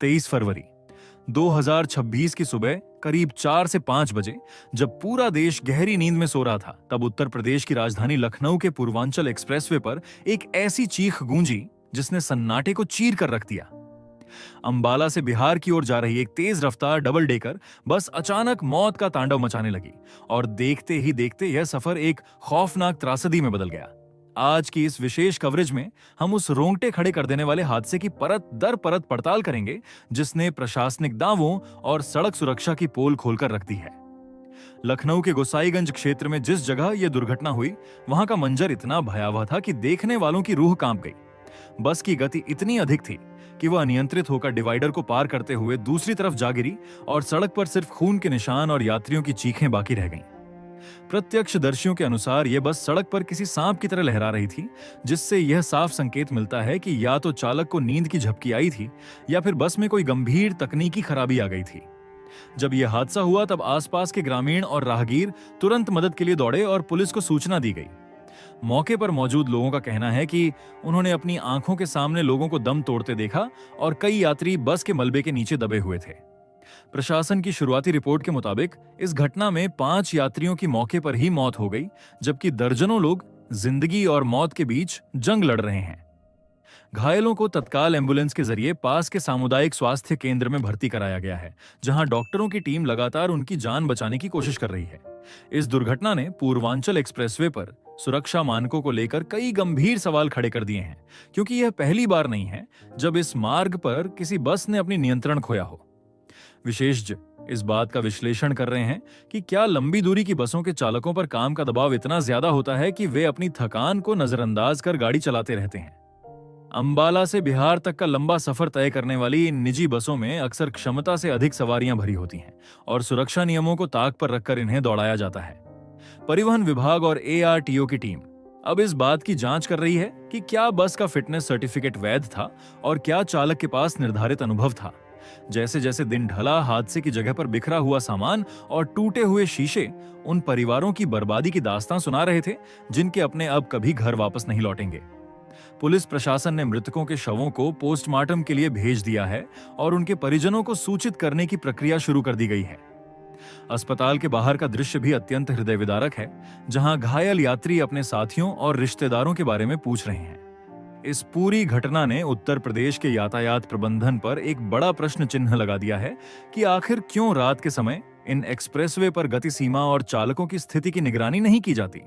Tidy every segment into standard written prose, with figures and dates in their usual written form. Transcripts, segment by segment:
23 फरवरी 2026 की सुबह करीब 4 से 5 बजे, जब पूरा देश गहरी नींद में सो रहा था, तब उत्तर प्रदेश की राजधानी लखनऊ के पूर्वांचल एक्सप्रेसवे पर एक ऐसी चीख गूंजी जिसने सन्नाटे को चीर कर रख दिया। अंबाला से बिहार की ओर जा रही एक तेज रफ्तार डबल डेकर बस अचानक मौत का तांडव मचाने लगी और देखते ही देखते यह सफर एक खौफनाक त्रासदी में बदल गया। आज की इस विशेष कवरेज में हम उस रोंगटे खड़े कर देने वाले हादसे की परत दर परत पड़ताल करेंगे, जिसने प्रशासनिक दावों और सड़क सुरक्षा की पोल खोलकर रख दी है। लखनऊ के गोसाईगंज क्षेत्र में जिस जगह यह दुर्घटना हुई, वहां का मंजर इतना भयावह था कि देखने वालों की रूह कांप गई। बस की गति इतनी अधिक थी कि वह अनियंत्रित होकर डिवाइडर को पार करते हुए दूसरी तरफ जा गिरी और सड़क पर सिर्फ खून के निशान और यात्रियों की चीखें बाकी रह गईं। प्रत्यक्षदर्शियों के अनुसार यह बस सड़क पर किसी सांप की तरह लहरा रही थी, जिससे यह साफ संकेत मिलता है कि या तो चालक को नींद की झपकी आई थी या फिर बस में कोई गंभीर तकनीकी खराबी आ गई थी। जब यह हादसा हुआ तब आसपास के ग्रामीण और राहगीर तुरंत मदद के लिए दौड़े और पुलिस को सूचना दी गई। मौके पर मौजूद लोगों का कहना है कि उन्होंने अपनी आंखों के सामने लोगों को दम तोड़ते देखा और कई यात्री बस के मलबे के नीचे दबे हुए थे। प्रशासन की शुरुआती रिपोर्ट के मुताबिक इस घटना में 5 यात्रियों की मौके पर ही मौत हो गई, जबकि दर्जनों लोग जिंदगी और मौत के बीच जंग लड़ रहे हैं। घायलों को तत्काल एम्बुलेंस के जरिए पास के सामुदायिक स्वास्थ्य केंद्र में भर्ती कराया गया है, जहां डॉक्टरों की टीम लगातार उनकी जान बचाने की कोशिश कर रही है। इस दुर्घटना ने पूर्वांचल एक्सप्रेसवे पर सुरक्षा मानकों को लेकर कई गंभीर सवाल खड़े कर दिए हैं, क्योंकि यह पहली बार नहीं है जब इस मार्ग पर किसी बस ने अपनी नियंत्रण खोया हो। विशेषज्ञ इस बात का विश्लेषण कर रहे हैं कि क्या लंबी दूरी की बसों के चालकों पर काम का दबाव इतना ज्यादा होता है कि वे अपनी थकान को नजरअंदाज कर गाड़ी चलाते रहते हैं। अंबाला से बिहार तक का लंबा सफर तय करने वाली इन निजी बसों में अक्सर क्षमता से अधिक सवारियां भरी होती हैं और सुरक्षा नियमों को ताक पर रखकर इन्हें दौड़ाया जाता है। परिवहन विभाग और एआरटीओ की टीम अब इस बात की जांच कर रही है कि क्या बस का फिटनेस सर्टिफिकेट वैध था और क्या चालक के पास निर्धारित अनुभव था। जैसे जैसे दिन ढला, हादसे की जगह पर बिखरा हुआ सामान और टूटे हुए शीशे उन परिवारों की बर्बादी की दास्तां सुना रहे थे, जिनके अपने अब कभी घर वापस नहीं लौटेंगे। पुलिस प्रशासन ने मृतकों के शवों को पोस्टमार्टम के लिए भेज दिया है और उनके परिजनों को सूचित करने की प्रक्रिया शुरू कर दी गई है। अस्पताल के बाहर का दृश्य भी अत्यंत हृदय विदारक है, जहां घायल यात्री अपने साथियों और रिश्तेदारों के बारे में पूछ रहे हैं। इस पूरी घटना ने उत्तर प्रदेश के यातायात प्रबंधन पर एक बड़ा प्रश्न चिन्ह लगा दिया है कि आखिर क्यों रात के समय इन एक्सप्रेसवे पर गति सीमा और चालकों की स्थिति की निगरानी नहीं की जाती।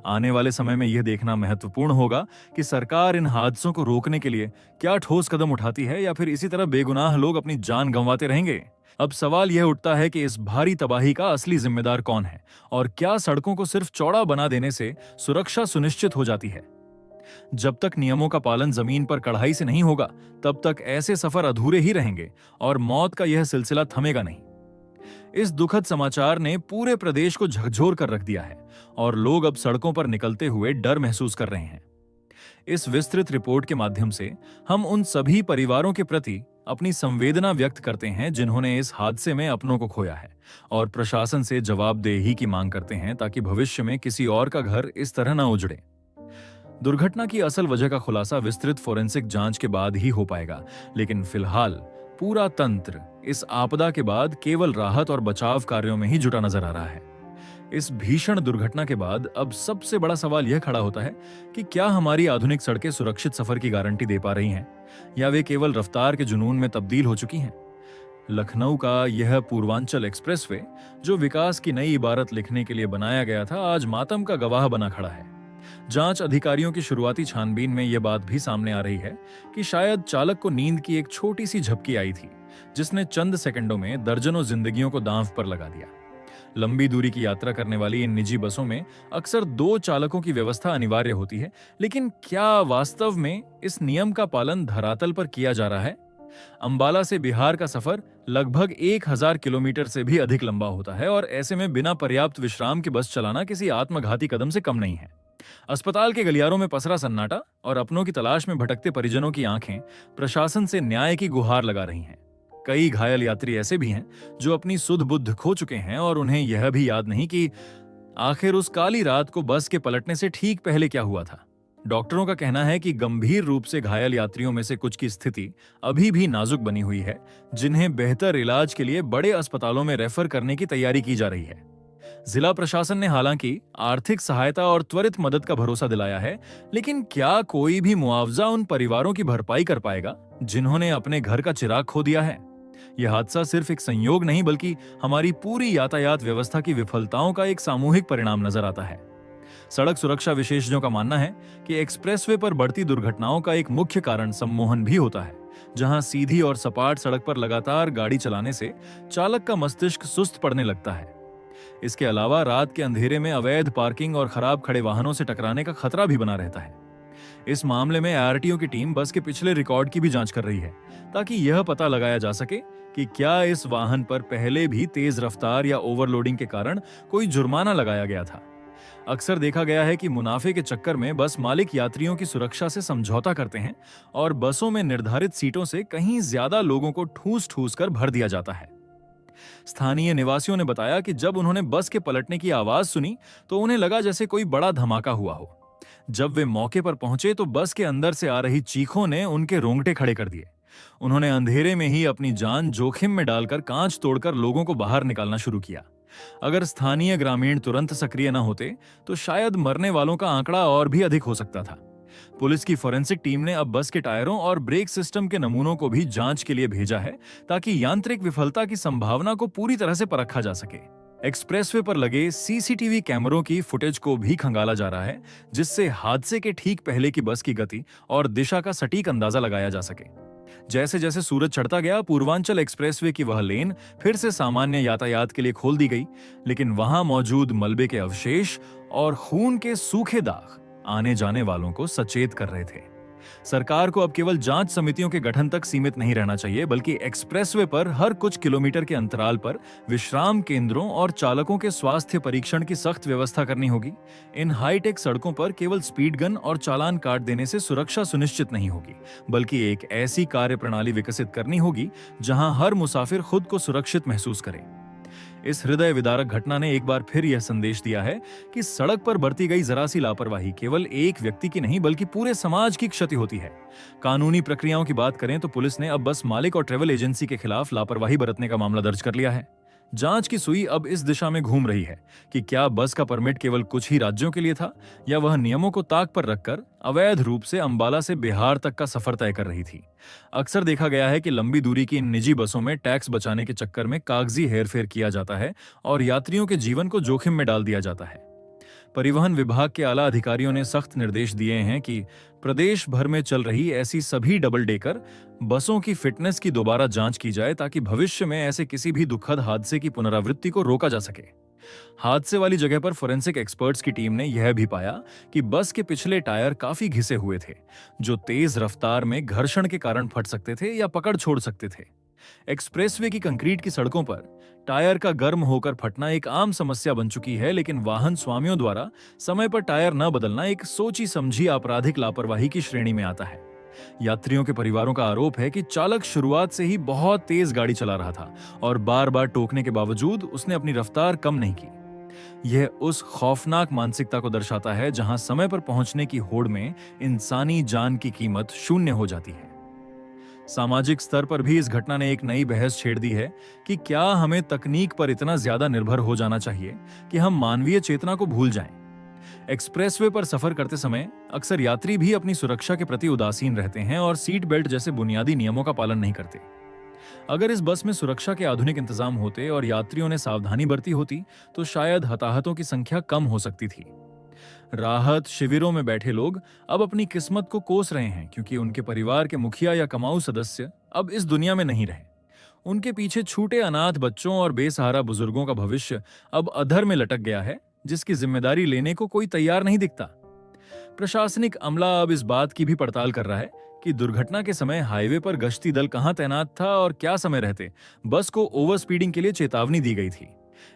आने वाले समय में यह देखना महत्वपूर्ण होगा कि सरकार इन हादसों को रोकने के लिए क्या ठोस कदम उठाती है या फिर इसी तरह बेगुनाह लोग अपनी जान गंवाते रहेंगे। अब सवाल यह उठता है कि इस भारी तबाही का असली जिम्मेदार कौन है और क्या सड़कों को सिर्फ चौड़ा बना देने से सुरक्षा सुनिश्चित हो जाती है। जब तक नियमों का पालन जमीन पर कड़ाई से नहीं होगा, तब तक ऐसे सफर अधूरे ही रहेंगे और मौत का यह सिलसिला थमेगा नहीं। इस दुखद समाचार ने पूरे प्रदेश को झकझोर कर रख दिया है और लोग अब सड़कों पर निकलते हुए डर महसूस कर रहे हैं। इस विस्तृत रिपोर्ट के माध्यम से हम उन सभी परिवारों के प्रति अपनी संवेदना व्यक्त करते हैं जिन्होंने इस हादसे में अपनों को खोया है, और प्रशासन से जवाबदेही की मांग करते हैं ताकि भविष्य में किसी और का घर इस तरह न उजड़े। दुर्घटना की असल वजह का खुलासा विस्तृत फोरेंसिक जांच के बाद ही हो पाएगा, लेकिन फिलहाल पूरा तंत्र इस आपदा के बाद केवल राहत और बचाव कार्यों में ही जुटा नजर आ रहा है। इस भीषण दुर्घटना के बाद अब सबसे बड़ा सवाल यह खड़ा होता है कि क्या हमारी आधुनिक सड़कें सुरक्षित सफर की गारंटी दे पा रही हैं या वे केवल रफ्तार के जुनून में तब्दील हो चुकी हैं। लखनऊ का यह पूर्वांचल एक्सप्रेसवे, जो विकास की नई इबारत लिखने के लिए बनाया गया था, आज मातम का गवाह बना खड़ा है। जांच अधिकारियों की शुरुआती छानबीन में यह बात भी सामने आ रही है कि शायद चालक को नींद की एक छोटी सी झपकी आई थी, जिसने चंद सेकंडों में दर्जनों जिंदगियों को दांव पर लगा दिया। लंबी दूरी की यात्रा करने वाली इन निजी बसों में अक्सर 2 चालकों की व्यवस्था अनिवार्य होती है, लेकिन क्या वास्तव में इस नियम का पालन धरातल पर किया जा रहा है? अंबाला से बिहार का सफर लगभग 1000 किलोमीटर से भी अधिक लंबा होता है और ऐसे में बिना पर्याप्त विश्राम के बस चलाना किसी आत्मघाती कदम से कम नहीं है। अस्पताल के गलियारों में पसरा सन्नाटा और अपनों की तलाश में भटकते परिजनों की आंखें प्रशासन से न्याय की गुहार लगा रही हैं। कई घायल यात्री ऐसे भी हैं जो अपनी सुध बुद्ध खो चुके हैं और उन्हें यह भी याद नहीं कि आखिर उस काली रात को बस के पलटने से ठीक पहले क्या हुआ था। डॉक्टरों का कहना है कि गंभीर रूप से घायल यात्रियों में से कुछ की स्थिति अभी भी नाजुक बनी हुई है, जिन्हें बेहतर इलाज के लिए बड़े अस्पतालों में रेफर करने की तैयारी की जा रही है। जिला प्रशासन ने हालांकि आर्थिक सहायता और त्वरित मदद का भरोसा दिलाया है, लेकिन क्या कोई भी मुआवजा उन परिवारों की भरपाई कर पाएगा जिन्होंने अपने घर का चिराग खो दिया है? यह हादसा सिर्फ एक संयोग नहीं, बल्कि हमारी पूरी यातायात व्यवस्था की विफलताओं का एक सामूहिक परिणाम नजर आता है। सड़क सुरक्षा विशेषज्ञों का मानना है कि एक्सप्रेसवे पर बढ़ती दुर्घटनाओं का एक मुख्य कारण सम्मोहन भी होता है, जहां सीधी और सपाट सड़क पर लगातार गाड़ी चलाने से चालक का मस्तिष्क सुस्त पड़ने लगता है। इसके अलावा रात के अंधेरे में अवैध पार्किंग और खराब खड़े वाहनों से टकराने का खतरा भी बना रहता है। इस मामले में आरटीओ की टीम बस के पिछले रिकॉर्ड की भी जांच कर रही है, ताकि यह पता लगाया जा सके कि क्या इस वाहन पर पहले भी तेज रफ्तार या ओवरलोडिंग के कारण कोई जुर्माना लगाया गया था। अक्सर देखा गया है कि मुनाफे के चक्कर में बस मालिक यात्रियों की सुरक्षा से समझौता करते हैं और बसों में निर्धारित सीटों से कहीं ज्यादा लोगों को ठूस ठूस कर भर दिया जाता है। स्थानीय निवासियों ने बताया कि जब उन्होंने बस के पलटने की आवाज सुनी तो उन्हें लगा जैसे कोई बड़ा धमाका हुआ हो। जब वे मौके पर पहुंचे तो बस के अंदर से आ रही चीखों ने उनके रोंगटे खड़े कर दिए। उन्होंने अंधेरे में ही अपनी जान जोखिम में डालकर कांच तोड़कर लोगों को बाहर निकालना शुरू किया। अगर स्थानीय ग्रामीण तुरंत सक्रिय न होते तो शायद मरने वालों का आंकड़ा और भी अधिक हो सकता था। पुलिस की फोरेंसिक टीम ने अब बस के टायरों और ब्रेक सिस्टम के नमूनों को भी जांच के लिए भेजा है, ताकि यांत्रिक विफलता की संभावना को पूरी तरह से परखा जा सके। एक्सप्रेसवे पर लगे सीसीटीवी कैमरों की फुटेज को भी खंगाला जा रहा है, जिससे हादसे के ठीक पहले की बस की गति और दिशा का सटीक अंदाजा लगाया जा सके। जैसे जैसे सूरज चढ़ता गया, पूर्वांचल एक्सप्रेसवे की वह लेन फिर से सामान्य यातायात के लिए खोल दी गई, लेकिन वहां मौजूद मलबे के अवशेष और खून के सूखे दाग आने जाने वालों को सचेत कर रहे थे। सरकार को अब केवल जांच समितियों के गठन तक सीमित नहीं रहना चाहिए, बल्कि एक्सप्रेसवे पर हर कुछ किलोमीटर के अंतराल पर विश्राम केंद्रों और चालकों के स्वास्थ्य परीक्षण की सख्त व्यवस्था करनी होगी। इन हाईटेक सड़कों पर केवल स्पीड गन और चालान काट देने से सुरक्षा सुनिश्चित नहीं होगी, बल्कि एक ऐसी कार्य प्रणाली विकसित करनी होगी जहां हर मुसाफिर खुद को सुरक्षित महसूस करे। इस हृदय विदारक घटना ने एक बार फिर यह संदेश दिया है कि सड़क पर बरती गई जरा सी लापरवाही केवल एक व्यक्ति की नहीं, बल्कि पूरे समाज की क्षति होती है। कानूनी प्रक्रियाओं की बात करें तो पुलिस ने अब बस मालिक और ट्रेवल एजेंसी के खिलाफ लापरवाही बरतने का मामला दर्ज कर लिया है। जांच की सुई अब इस दिशा में घूम रही है कि क्या बस का परमिट केवल कुछ ही राज्यों के लिए था, या वह नियमों को ताक पर रखकर अवैध रूप से अंबाला से बिहार तक का सफर तय कर रही थी। अक्सर देखा गया है कि लंबी दूरी की इन निजी बसों में टैक्स बचाने के चक्कर में कागजी हेरफेर किया जाता है और यात्रियों के जीवन को जोखिम में डाल दिया जाता है। परिवहन विभाग के आला अधिकारियों ने सख्त निर्देश दिए हैं कि प्रदेश भर में चल रही ऐसी सभी डबल डेकर बसों की फिटनेस की दोबारा जांच की जाए, ताकि भविष्य में ऐसे किसी भी दुखद हादसे की पुनरावृत्ति को रोका जा सके। हादसे वाली जगह पर फोरेंसिक एक्सपर्ट्स की टीम ने यह भी पाया कि बस के पिछले टायर काफी घिसे हुए थे, जो तेज रफ्तार में घर्षण के कारण फट सकते थे या पकड़ छोड़ सकते थे। एक्सप्रेसवे की कंक्रीट की सड़कों पर टायर का गर्म होकर फटना एक आम समस्या बन चुकी है, लेकिन वाहन स्वामियों द्वारा समय पर टायर न बदलना एक सोची समझी आपराधिक लापरवाही की श्रेणी में आता है। यात्रियों के परिवारों का आरोप है कि चालक शुरुआत से ही बहुत तेज गाड़ी चला रहा था और बार बार टोकने के बावजूद उसने अपनी रफ्तार कम नहीं की। यह उस खौफनाक मानसिकता को दर्शाता है जहां समय पर पहुंचने की होड़ में इंसानी जान की कीमत शून्य हो जाती है। सामाजिक स्तर पर भी इस घटना ने एक नई बहस छेड़ दी है कि क्या हमें तकनीक पर इतना ज्यादा निर्भर हो जाना चाहिए कि हम मानवीय चेतना को भूल जाएं। एक्सप्रेसवे पर सफर करते समय अक्सर यात्री भी अपनी सुरक्षा के प्रति उदासीन रहते हैं और सीट बेल्ट जैसे बुनियादी नियमों का पालन नहीं करते। अगर इस बस में सुरक्षा के आधुनिक इंतजाम होते और यात्रियों ने सावधानी बरती होती तो शायद हताहतों की संख्या कम हो सकती थी। राहत शिविरों में बैठे लोग अब अपनी किस्मत को कोस रहे हैं, क्योंकि उनके परिवार के मुखिया या कमाऊ सदस्य अब इस दुनिया में नहीं रहे। उनके पीछे छूटे अनाथ बच्चों और बेसहारा बुजुर्गों का भविष्य अब अधर में लटक गया है, जिसकी जिम्मेदारी लेने को कोई तैयार नहीं दिखता। प्रशासनिक अमला अब इस बात की भी पड़ताल कर रहा है कि दुर्घटना के समय हाईवे पर गश्ती दल कहां तैनात था और क्या समय रहते बस को ओवर स्पीडिंग के लिए चेतावनी दी गई थी।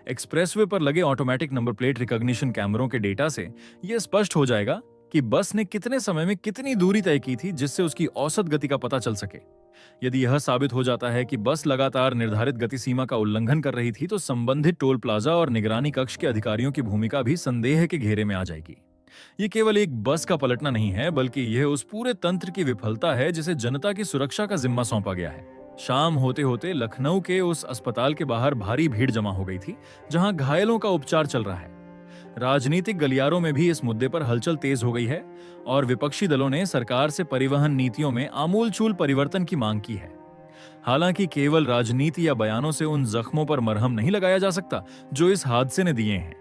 एक्सप्रेसवे पर लगे ऑटोमेटिक नंबर प्लेट रिकॉग्निशन कैमरों के डेटा से यह स्पष्ट हो जाएगा कि बस ने कितने समय में कितनी दूरी तय की थी, जिससे उसकी औसत गति का पता चल सके। यदि यह साबित हो जाता है कि बस लगातार निर्धारित गति सीमा का उल्लंघन कर रही थी, तो संबंधित टोल प्लाजा और निगरानी कक्ष के अधिकारियों की भूमिका भी संदेह के घेरे में आ जाएगी। ये केवल एक बस का पलटना नहीं है, बल्कि यह उस पूरे तंत्र की विफलता है जिसे जनता की सुरक्षा का जिम्मा सौंपा गया है। शाम होते होते लखनऊ के उस अस्पताल के बाहर भारी भीड़ जमा हो गई थी, जहां घायलों का उपचार चल रहा है। राजनीतिक गलियारों में भी इस मुद्दे पर हलचल तेज हो गई है और विपक्षी दलों ने सरकार से परिवहन नीतियों में आमूलचूल परिवर्तन की मांग की है। हालांकि केवल राजनीति या बयानों से उन जख्मों पर मरहम नहीं लगाया जा सकता जो इस हादसे ने दिए हैं।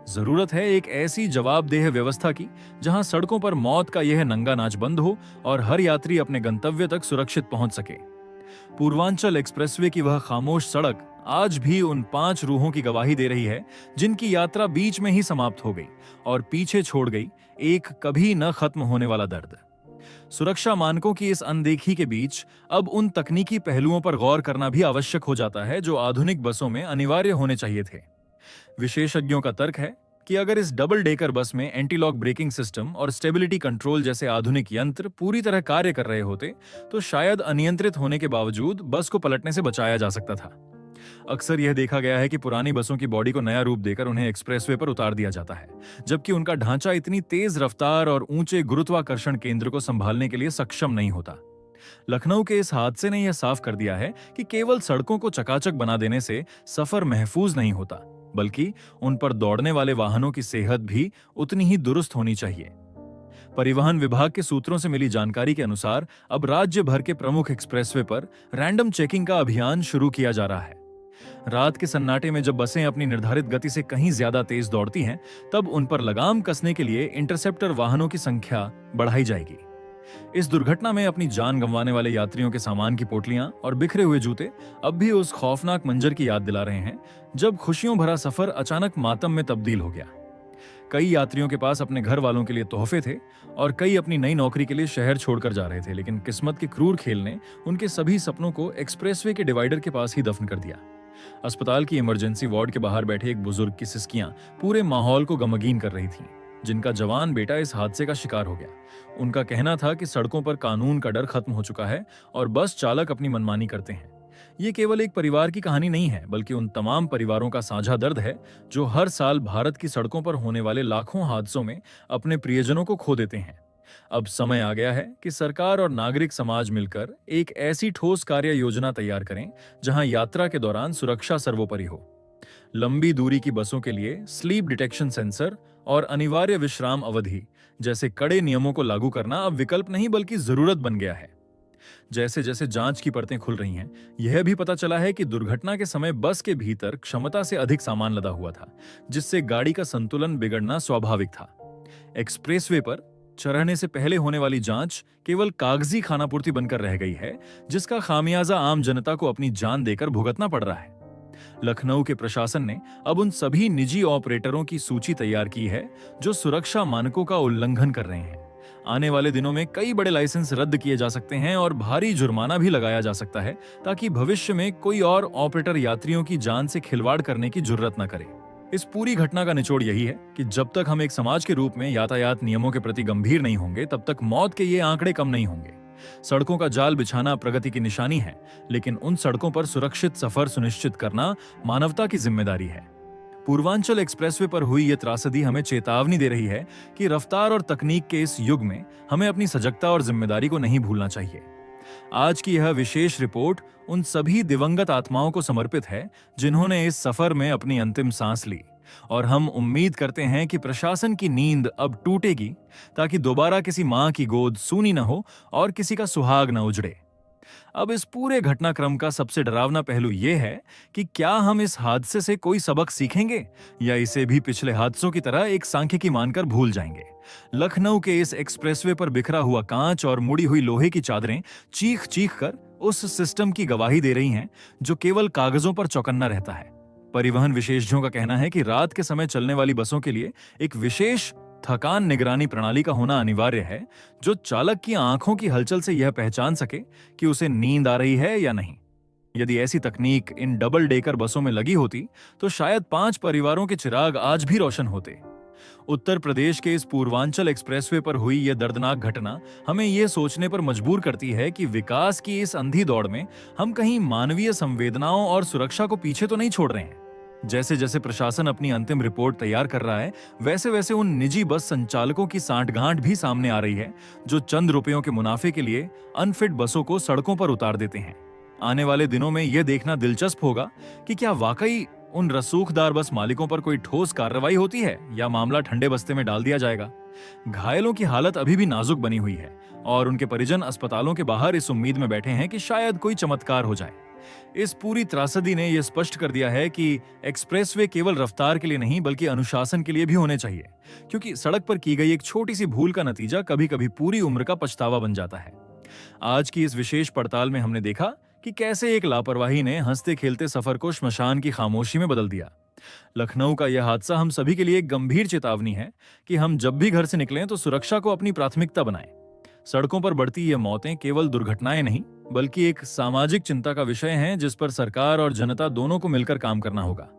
जरूरत है एक ऐसी जवाबदेह व्यवस्था की जहां सड़कों पर मौत का यह नंगा नाच बंद हो और हर यात्री अपने गंतव्य तक सुरक्षित पहुंच सके। पूर्वांचल एक्सप्रेसवे की वह खामोश सड़क आज भी उन 5 रूहों की गवाही दे रही है जिनकी यात्रा बीच में ही समाप्त हो गई और पीछे छोड़ गई एक कभी न खत्म होने वाला दर्द। सुरक्षा मानकों की इस अनदेखी के बीच अब उन तकनीकी पहलुओं पर गौर करना भी आवश्यक हो जाता है जो आधुनिक बसों में अनिवार्य होने चाहिए थे। विशेषज्ञों का तर्क है कि अगर इस डबल डेकर बस में एंटी लॉक ब्रेकिंग सिस्टम और स्टेबिलिटी कंट्रोल जैसे आधुनिक यंत्र पूरी तरह कार्य कर रहे होते तो शायद अनियंत्रित होने के बावजूद बस को पलटने से बचाया जा सकता था। अक्सर यह देखा गया है कि पुरानी बसों की बॉडी को नया रूप देकर उन्हें एक्सप्रेसवे पर उतार दिया जाता है, जबकि उनका ढांचा इतनी तेज रफ्तार और ऊंचे गुरुत्वाकर्षण केंद्र को संभालने के लिए सक्षम नहीं होता। लखनऊ के इस हादसे ने यह साफ कर दिया है कि केवल सड़कों को चकाचक बना देने से सफर महफूज नहीं होता, बल्कि उन पर दौड़ने वाले वाहनों की सेहत भी उतनी ही दुरुस्त होनी चाहिए। परिवहन विभाग के सूत्रों से मिली जानकारी के अनुसार अब राज्य भर के प्रमुख एक्सप्रेसवे पर रैंडम चेकिंग का अभियान शुरू किया जा रहा है। रात के सन्नाटे में जब बसें अपनी निर्धारित गति से कहीं ज्यादा तेज दौड़ती हैं, तब उन पर लगाम कसने के लिए इंटरसेप्टर वाहनों की संख्या बढ़ाई जाएगी। इस दुर्घटना में अपनी जान गंवाने वाले यात्रियों के सामान की पोटलियां और बिखरे हुए जूते अब भी उस खौफनाक मंजर की याद दिला रहे हैं जब खुशियों भरा सफर अचानक मातम में तब्दील हो गया। कई यात्रियों के पास अपने घर वालों के लिए तोहफे थे और कई अपनी नई नौकरी के लिए शहर छोड़कर जा रहे थे, लेकिन किस्मत के क्रूर खेल ने उनके सभी सपनों को एक्सप्रेसवे के डिवाइडर के पास ही दफन कर दिया। अस्पताल की इमरजेंसी वार्ड के बाहर बैठे एक बुजुर्ग की सिसकियां पूरे माहौल को गमगीन कर रही थीं, जिनका जवान बेटा इस हादसे का शिकार हो गया। उनका कहना था कि सड़कों पर कानून का डर खत्म हो चुका है और बस चालक अपनी मनमानी करते हैं। ये केवल एक परिवार की कहानी नहीं है, बल्कि उन तमाम परिवारों का साझा दर्द है जो हर साल भारत की सड़कों पर होने वाले लाखों हादसों में अपने प्रियजनों को खो देते हैं। अब समय आ गया है कि सरकार और नागरिक समाज मिलकर एक ऐसी ठोस कार्य योजना तैयार करें जहां यात्रा के दौरान सुरक्षा सर्वोपरि हो। लंबी दूरी की बसों के लिए स्लीप डिटेक्शन सेंसर और अनिवार्य विश्राम अवधि जैसे कड़े नियमों को लागू करना अब विकल्प नहीं बल्कि जरूरत बन गया है। जैसे जैसे जांच की परतें खुल रही हैं, यह भी पता चला है कि दुर्घटना के समय बस के भीतर क्षमता से अधिक सामान लदा हुआ था, जिससे गाड़ी का संतुलन बिगड़ना स्वाभाविक था। एक्सप्रेसवे पर चढ़ने से पहले होने वाली जांच केवल कागजी खानापूर्ति बनकर रह गई है, जिसका खामियाजा आम जनता को अपनी जान देकर भुगतना पड़ रहा है। लखनऊ के प्रशासन ने अब उन सभी निजी ऑपरेटरों की सूची तैयार की है जो सुरक्षा मानकों का उल्लंघन कर रहे हैं। आने वाले दिनों में कई बड़े लाइसेंस रद्द किए जा सकते हैं और भारी जुर्माना भी लगाया जा सकता है, ताकि भविष्य में कोई और ऑपरेटर यात्रियों की जान से खिलवाड़ करने की जुर्रत न करे। इस पूरी घटना का निचोड़ यही है कि जब तक हम एक समाज के रूप में यातायात नियमों के प्रति गंभीर नहीं होंगे, तब तक मौत के ये आंकड़े कम नहीं होंगे। सड़कों का जाल बिछाना प्रगति की निशानी है, लेकिन उन सड़कों पर सुरक्षित सफर सुनिश्चित करना मानवता की जिम्मेदारी है। पूर्वांचल एक्सप्रेसवे पर हुई यह त्रासदी हमें चेतावनी दे रही है कि रफ्तार और तकनीक के इस युग में हमें अपनी सजगता और जिम्मेदारी को नहीं भूलना चाहिए। आज की यह विशेष रिपोर्ट उन सभी दिवंगत आत्माओं को समर्पित है जिन्होंने इस सफर में अपनी अंतिम सांस ली, और हम उम्मीद करते हैं कि प्रशासन की नींद अब टूटेगी ताकि दोबारा किसी मां की गोद सूनी न हो और किसी का सुहाग न उजड़े। अब इस पूरे घटनाक्रम का सबसे डरावना पहलू यह है कि क्या हम इस हादसे से कोई सबक सीखेंगे या इसे भी पिछले हादसों की तरह एक सांख्यिकी मानकर भूल जाएंगे। लखनऊ के इस एक्सप्रेसवे पर बिखरा हुआ कांच और मुड़ी हुई लोहे की चादरें चीख चीख कर उस सिस्टम की गवाही दे रही हैं जो केवल कागजों पर चौकन्ना रहता है। परिवहन विशेषज्ञों का कहना है कि रात के समय चलने वाली बसों के लिए एक विशेष थकान निगरानी प्रणाली का होना अनिवार्य है, जो चालक की आंखों की हलचल से यह पहचान सके कि उसे नींद आ रही है या नहीं। यदि ऐसी तकनीक इन डबल डेकर बसों में लगी होती तो शायद 5 परिवारों के चिराग आज भी रोशन होते। उत्तर प्रदेश के इस पूर्वांचल एक्सप्रेसवे पर हुई यह दर्दनाक घटना हमें यह सोचने पर मजबूर करती है कि विकास की इस अंधी दौड़ में हम कहीं मानवीय संवेदनाओं और सुरक्षा को पीछे तो नहीं छोड़ रहे हैं। जैसे जैसे प्रशासन अपनी अंतिम रिपोर्ट तैयार कर रहा है, वैसे वैसे उन निजी बस संचालकों की सांठगांठ भी सामने आ रही है, जो चंद रुपयों के मुनाफे के लिए अनफिट बसों को सड़कों पर उतार देते हैं। आने वाले दिनों में यह देखना दिलचस्प होगा कि क्या वाकई उन रसूखदार बस मालिकों पर कोई ठोस कार्रवाई होती है या मामला ठंडे बस्ते में डाल दिया जाएगा। घायलों की हालत अभी भी नाजुक बनी हुई है और उनके परिजन अस्पतालों के बाहर इस उम्मीद में बैठे हैं कि शायद कोई चमत्कार हो जाए। इस पूरी त्रासदी ने यह स्पष्ट कर दिया है कि एक्सप्रेसवे केवल रफ्तार के लिए नहीं बल्कि अनुशासन के लिए भी होने चाहिए, क्योंकि सड़क पर की गई एक छोटी सी भूल का नतीजा कभी-कभी पूरी उम्र का पछतावा बन जाता है। आज की इस विशेष पड़ताल में हमने देखा कि कैसे एक लापरवाही ने हंसते खेलते सफर को श्मशान की खामोशी में बदल दिया। लखनऊ का यह हादसा हम सभी के लिए एक गंभीर चेतावनी है कि हम जब भी घर से निकलें तो सुरक्षा को अपनी प्राथमिकता बनाएं। सड़कों पर बढ़ती ये मौतें केवल दुर्घटनाएं नहीं बल्कि एक सामाजिक चिंता का विषय हैं, जिस पर सरकार और जनता दोनों को मिलकर काम करना होगा।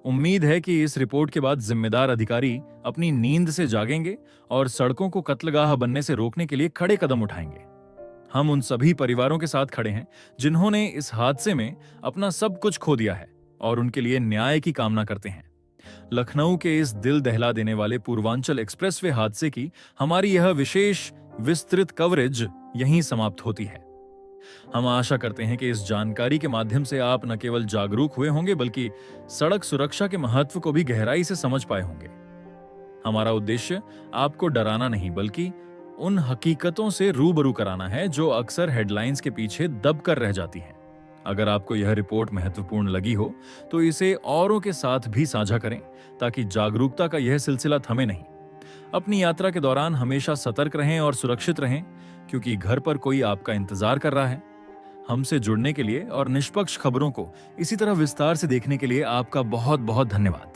उम्मीद है कि इस रिपोर्ट के बाद जिम्मेदार अधिकारी अपनी नींद से जागेंगे और सड़कों को कत्लगाह बनने से रोकने के लिए खड़े कदम उठाएंगे। हम उन सभी परिवारों के साथ खड़े हैं जिन्होंने इस हादसे में अपना सब कुछ खो दिया है और उनके लिए न्याय की कामना करते हैं। लखनऊ के इस दिल दहला देने वाले पूर्वांचल एक्सप्रेसवे हादसे की हमारी यह विशेष विस्तृत कवरेज यहीं समाप्त होती है। हम आशा करते हैं कि इस जानकारी के माध्यम से आप न केवल जागरूक हुए होंगे बल्कि सड़क सुरक्षा के महत्व को भी गहराई से समझ पाए होंगे। हमारा उद्देश्य आपको डराना नहीं बल्कि उन हकीकतों से रूबरू कराना है जो अक्सर हेडलाइंस के पीछे दब कर रह जाती हैं। अगर आपको यह रिपोर्ट महत्वपूर्ण लगी हो तो इसे औरों के साथ भी साझा करें ताकि जागरूकता का यह सिलसिला थमे नहीं। अपनी यात्रा के दौरान हमेशा सतर्क रहें और सुरक्षित रहें, क्योंकि घर पर कोई आपका इंतजार कर रहा है। हमसे जुड़ने के लिए और निष्पक्ष खबरों को इसी तरह विस्तार से देखने के लिए आपका बहुत बहुत धन्यवाद।